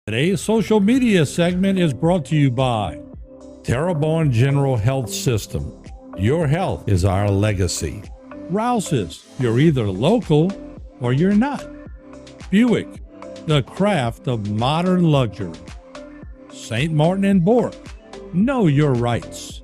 Today's social media segment is brought to you by Terrebonne General Health System. Your health is our legacy. Rouse's, you're either local or you're not. Buick, the craft of modern luxury. St. Martin and Bork, know your rights.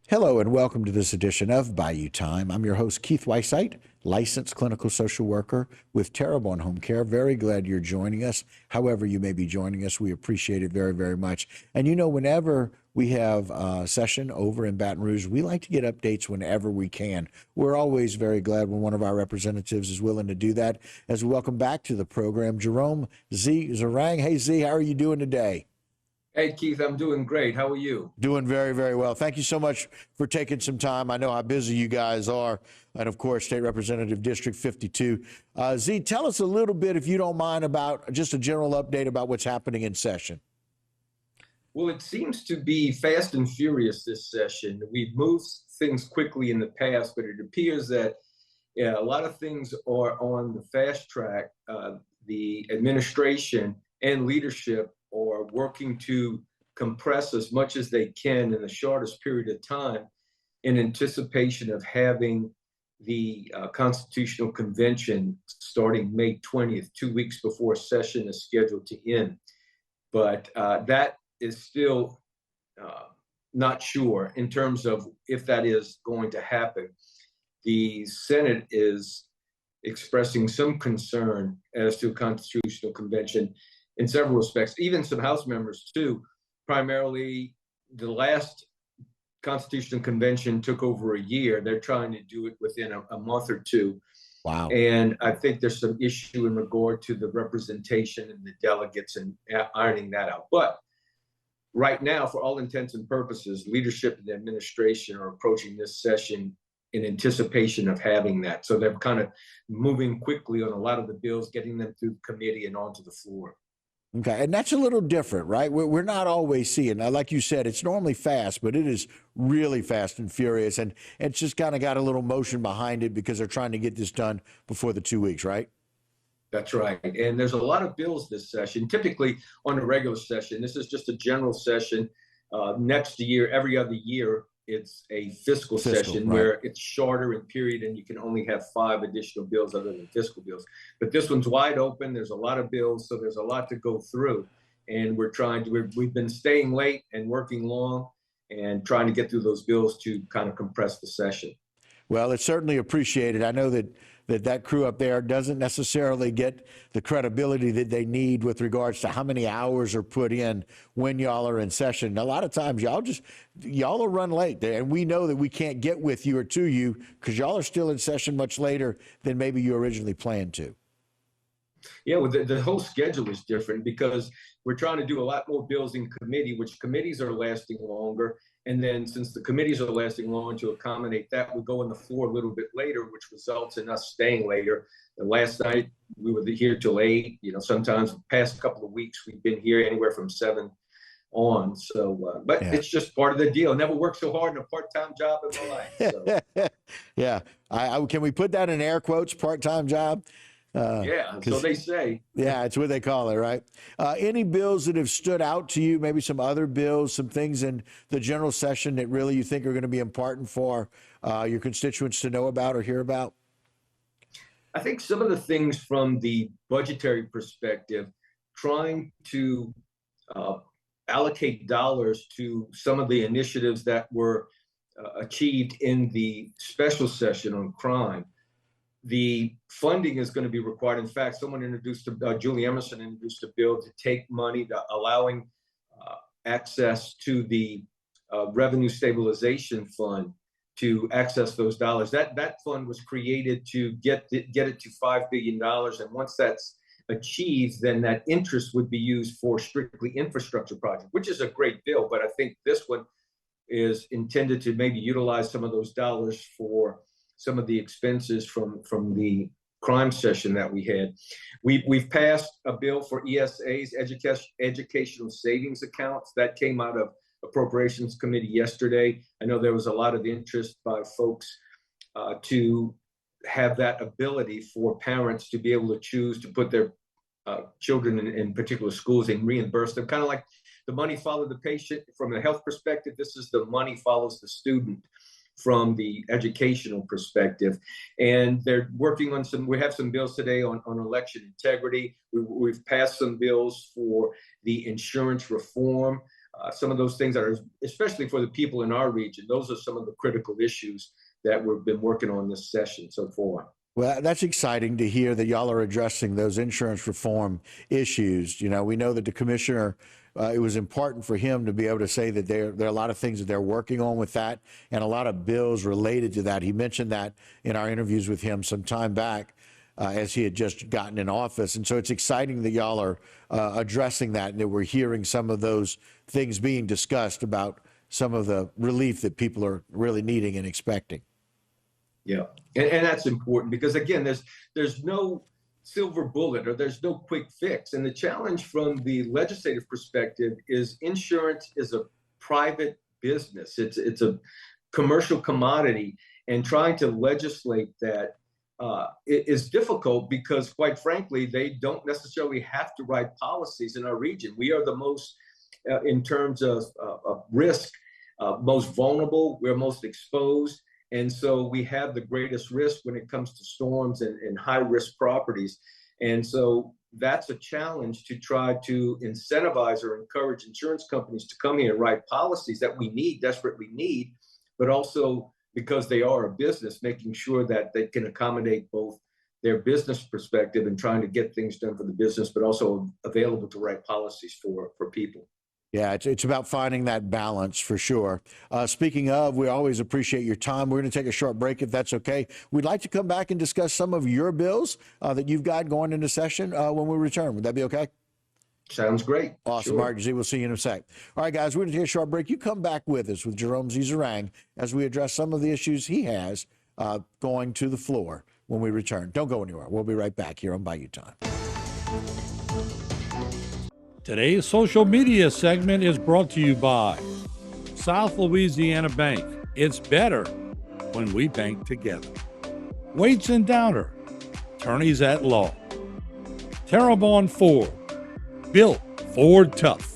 Hello and welcome to this edition of Bayou Time. I'm your host, Keith Weissite, licensed clinical social worker with Terrebonne Home Care. Very glad you're joining us. However you may be joining us, we appreciate it very, very much. And you know, whenever we have a session over in Baton Rouge, we like to get updates whenever we can. We're always very glad when one of our representatives is willing to do that. As we welcome back to the program, Jerome Zeringue. Hey, Z, how are you doing today? Hey, Keith, I'm doing great. How are you? Doing very, very well. Thank you so much for taking some time. I know how busy you guys are. And of course, State Representative District 52. Z, tell us a little bit, if you don't mind, about just a general update about what's happening in session. Well, it seems to be fast and furious this session. We've moved things quickly in the past, but it appears that a lot of things are on the fast track. The administration and leadership are working to compress as much as they can in the shortest period of time in anticipation of having the Constitutional Convention starting May 20th, 2 weeks before session is scheduled to end. But that is still not sure in terms of if that is going to happen. The Senate is expressing some concern as to a Constitutional Convention in several respects, even some House members too. Primarily, the last Constitutional Convention took over a year. They're trying to do it within a month or two. Wow. And I think there's some issue in regard to the representation and the delegates and ironing that out. But right now, for all intents and purposes, leadership and the administration are approaching this session in anticipation of having that. So they're kind of moving quickly on a lot of the bills, getting them through committee and onto the floor. Okay, and that's a little different, right? We're not always seeing, like you said, it's normally fast, but it is really fast and furious, and it's just kind of got a little motion behind it because they're trying to get this done before the 2 weeks, right? That's right, and there's a lot of bills this session. Typically on a regular session, this is just a general session. Next year, every other year, it's a fiscal session, right, where it's shorter in period and you can only have 5 additional bills other than fiscal bills. But this one's wide open. There's a lot of bills, so there's a lot to go through. And we've been staying late and working long and trying to get through those bills to kind of compress the session. Well, it's certainly appreciated. I know that crew up there doesn't necessarily get the credibility that they need with regards to how many hours are put in when y'all are in session. A lot of times y'all will run late there, and we know that we can't get with you or to you because y'all are still in session much later than maybe you originally planned to. Yeah, well, the whole schedule is different because we're trying to do a lot more bills in committee, which committees are lasting longer. And then since the committees are lasting long, to accommodate that, we go on the floor a little bit later, which results in us staying later. And last night, we were here till 8. You know, sometimes the past couple of weeks, we've been here anywhere from 7 on. So, but yeah, it's just part of the deal. Never worked so hard in a part-time job in my life. So. Yeah. Can we put that in air quotes, part-time job? Yeah, so they say. Yeah, it's what they call it, right? Any bills that have stood out to you, maybe some other bills, some things in the general session that really you think are going to be important for your constituents to know about or hear about? I think some of the things from the budgetary perspective, trying to allocate dollars to some of the initiatives that were achieved in the special session on crime. The funding is going to be required. In fact, Julie Emerson introduced a bill to take money, allowing access to the Revenue Stabilization Fund to access those dollars. That fund was created to get it to $5 billion. And once that's achieved, then that interest would be used for strictly infrastructure projects, which is a great bill. But I think this one is intended to maybe utilize some of those dollars for some of the expenses from the crime session that we had. We've passed a bill for ESAs, educational savings accounts. That came out of Appropriations Committee yesterday. I know there was a lot of interest by folks to have that ability for parents to be able to choose to put their children in particular schools and reimburse them, kind of like the money follows the patient from a health perspective. This is the money follows the student from the educational perspective. And they're working on we have some bills today on election integrity. We've passed some bills for the insurance reform. Some of those things are, especially for the people in our region, those are some of the critical issues that we've been working on this session so far. Well, that's exciting to hear that y'all are addressing those insurance reform issues. You know, we know that the commissioner, it was important for him to be able to say that there are a lot of things that they're working on with that and a lot of bills related to that. He mentioned that in our interviews with him some time back as he had just gotten in office. And so it's exciting that y'all are addressing that and that we're hearing some of those things being discussed about some of the relief that people are really needing and expecting. Yeah, and that's important because, again, there's no silver bullet or there's no quick fix. And the challenge from the legislative perspective is insurance is a private business. It's a commercial commodity, and trying to legislate that it is difficult because, quite frankly, they don't necessarily have to write policies in our region. We are the most, in terms of risk, most vulnerable. We're most exposed. And so we have the greatest risk when it comes to storms and high risk properties. And so that's a challenge to try to incentivize or encourage insurance companies to come here and write policies that we need, desperately need, but also because they are a business, making sure that they can accommodate both their business perspective and trying to get things done for the business, but also available to write policies for people. Yeah, it's about finding that balance for sure. Speaking of, we always appreciate your time. We're going to take a short break if that's okay. We'd like to come back and discuss some of your bills that you've got going into session when we return. Would that be okay? Sounds great. Awesome, Sure. Mark. We'll see you in a sec. All right, guys, we're going to take a short break. You come back with us with Jerome Zeringue as we address some of the issues he has going to the floor when we return. Don't go anywhere. We'll be right back here on Bayou Time. Today's social media segment is brought to you by South Louisiana Bank. It's better when we bank together. Waits and Downer, attorneys at law. Terrebonne Ford, built Ford tough.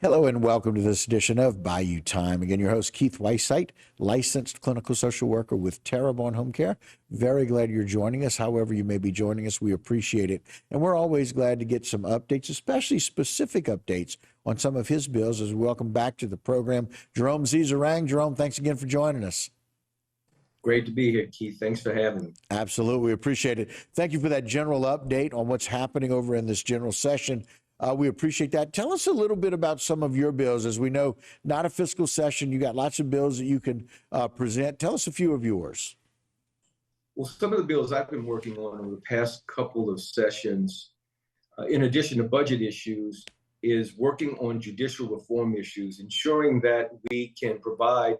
Hello and welcome to this edition of Bayou Time. Again, your host, Keith Whiteside, licensed clinical social worker with Terrebonne Home Care. Very glad you're joining us. However you may be joining us, we appreciate it. And we're always glad to get some updates, especially specific updates on some of his bills as we welcome back to the program Jerome Zeringue. Jerome, thanks again for joining us. Great to be here, Keith. Thanks for having me. Absolutely. We appreciate it. Thank you for that general update on what's happening over in this general session. We appreciate that. Tell us a little bit about some of your bills. As we know, not a fiscal session. You got lots of bills that you can present. Tell us a few of yours. Well, some of the bills I've been working on over the past couple of sessions, in addition to budget issues, is working on judicial reform issues, ensuring that we can provide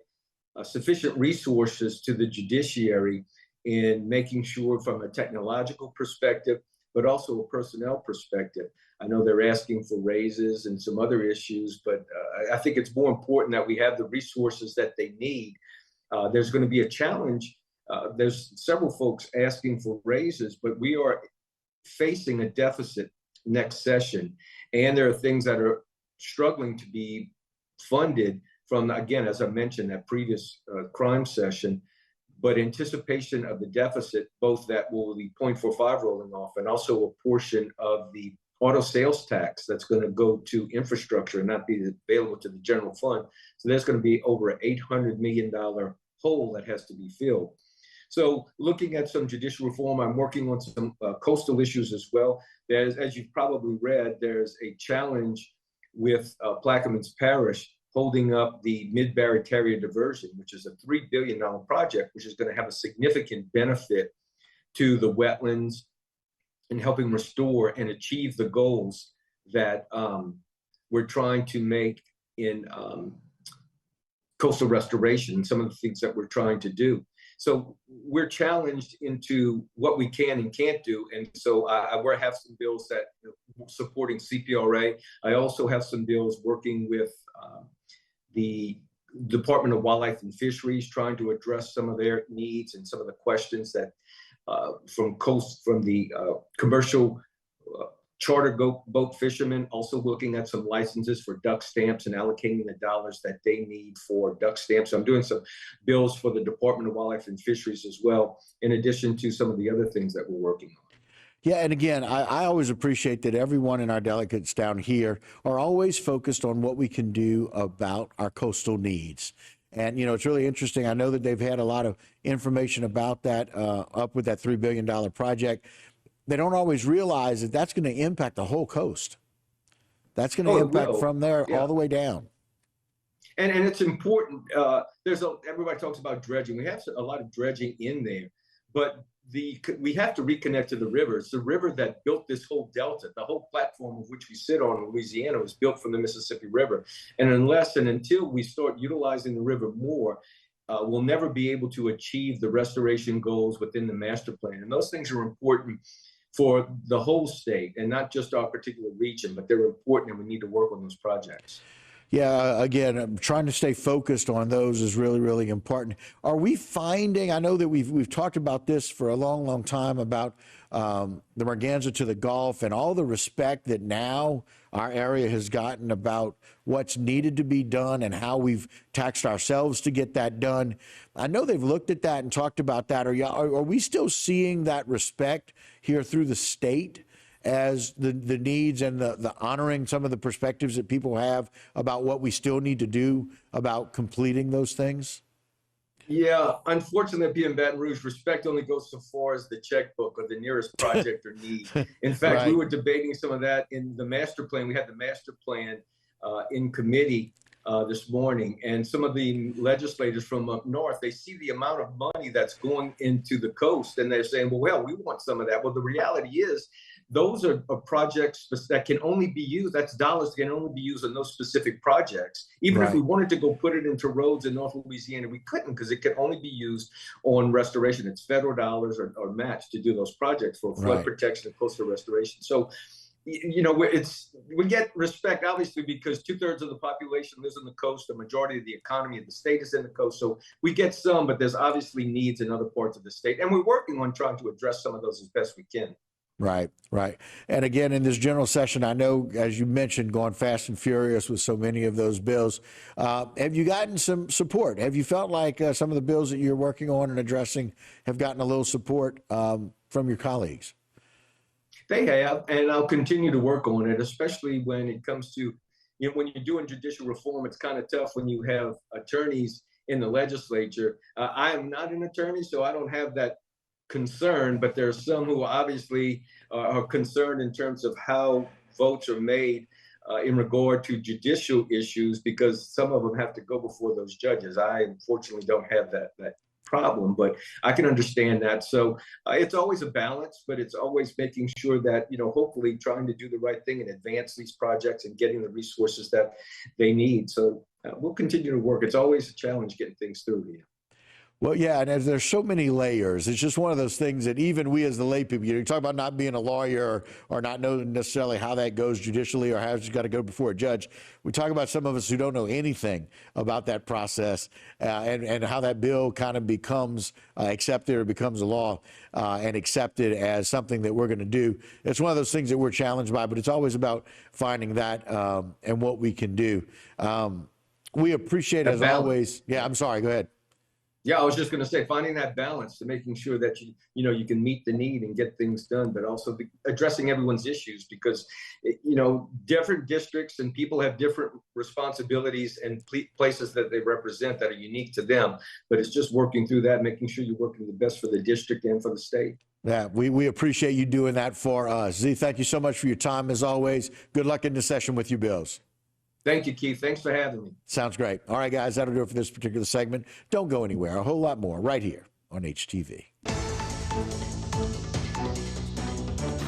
sufficient resources to the judiciary in making sure from a technological perspective, but also a personnel perspective. I know they're asking for raises and some other issues, but I think it's more important that we have the resources that they need. There's going to be a challenge. There's several folks asking for raises, but we are facing a deficit next session. And there are things that are struggling to be funded from, again, as I mentioned, that previous crime session, but anticipation of the deficit, both that will be 0.45 rolling off and also a portion of the auto sales tax that's going to go to infrastructure and not be available to the general fund. So there's going to be over an $800 million hole that has to be filled. So looking at some judicial reform, I'm working on some coastal issues as well. There's, as you've probably read, there's a challenge with Plaquemines Parish holding up the Mid-Barry Terrier diversion, which is a $3 billion project, which is going to have a significant benefit to the wetlands and helping restore and achieve the goals that we're trying to make in coastal restoration and some of the things that we're trying to do. So we're challenged into what we can and can't do. And so I have some bills that supporting CPRA. I also have some bills working with the Department of Wildlife and Fisheries, trying to address some of their needs and some of the questions that from the commercial charter boat fishermen, also looking at some licenses for duck stamps and allocating the dollars that they need for duck stamps. So I'm doing some bills for the Department of Wildlife and Fisheries as well, in addition to some of the other things that we're working on. Yeah, and again, I always appreciate that everyone in our delegates down here are always focused on what we can do about our coastal needs. And, it's really interesting. I know that they've had a lot of information about that up with that $3 billion project. They don't always realize that that's going to impact the whole coast. That's going to impact from there all the way down. And it's important. Everybody talks about dredging. We have a lot of dredging in there, but we have to reconnect to the river. It's the river that built this whole delta. The whole platform of which we sit on in Louisiana was built from the Mississippi River. And unless and until we start utilizing the river more, we'll never be able to achieve the restoration goals within the master plan. And those things are important for the whole state and not just our particular region, but they're important and we need to work on those projects. Yeah, again, trying to stay focused on those is really, really important. Are we finding, I know that we've talked about this for a long, long time about the Merganza to the Gulf and all the respect that now our area has gotten about what's needed to be done and how we've taxed ourselves to get that done. I know they've looked at that and talked about that. Are we still seeing that respect here through the state as the needs and the honoring some of the perspectives that people have about what we still need to do about completing those things? Yeah, unfortunately, up here in Baton Rouge, respect only goes so far as the checkbook or the nearest project or need. In fact, we were debating some of that in the master plan. We had the master plan in committee this morning, and some of the legislators from up north, they see the amount of money that's going into the coast, and they're saying, well, we want some of that. Well, the reality is, those are projects that can only be used, that's dollars that can only be used on those specific projects. Even if we wanted to go put it into roads in North Louisiana, we couldn't because it can only be used on restoration. It's federal dollars or matched to do those projects for flood protection and coastal restoration. So, we get respect, obviously, because 2/3 of the population lives on the coast. The majority of the economy of the state is in the coast. So we get some, but there's obviously needs in other parts of the state. And we're working on trying to address some of those as best we can. Right. And again, in this general session, I know, as you mentioned, going fast and furious with so many of those bills. Have you gotten some support? Have you felt like some of the bills that you're working on and addressing have gotten a little support from your colleagues? They have, and I'll continue to work on it, especially when it comes to, when you're doing judicial reform, it's kind of tough when you have attorneys in the legislature. I am not an attorney, so I don't have that concern, but there are some who obviously are concerned in terms of how votes are made in regard to judicial issues, because some of them have to go before those judges. I unfortunately don't have that problem, but I can understand that. So it's always a balance, but it's always making sure that, hopefully trying to do the right thing and advance these projects and getting the resources that they need. So we'll continue to work. It's always a challenge getting things through here. Well, yeah, and as there's so many layers, it's just one of those things that even we as the lay people, you talk about not being a lawyer or not knowing necessarily how that goes judicially or how it's got to go before a judge. We talk about some of us who don't know anything about that process and how that bill kind of becomes accepted or becomes a law and accepted as something that we're going to do. It's one of those things that we're challenged by, but it's always about finding that and what we can do. We appreciate, as always. Yeah, I'm sorry. Go ahead. Yeah, I was just going to say, finding that balance to making sure that you can meet the need and get things done, but also addressing everyone's issues, because different districts and people have different responsibilities and places that they represent that are unique to them. But it's just working through that, making sure you're working the best for the district and for the state. Yeah, we appreciate you doing that for us. Z, thank you so much for your time as always. Good luck in the session with you, Bills. Thank you, Keith. Thanks for having me. Sounds great. All right, guys, that'll do it for this particular segment. Don't go anywhere. A whole lot more right here on HTV.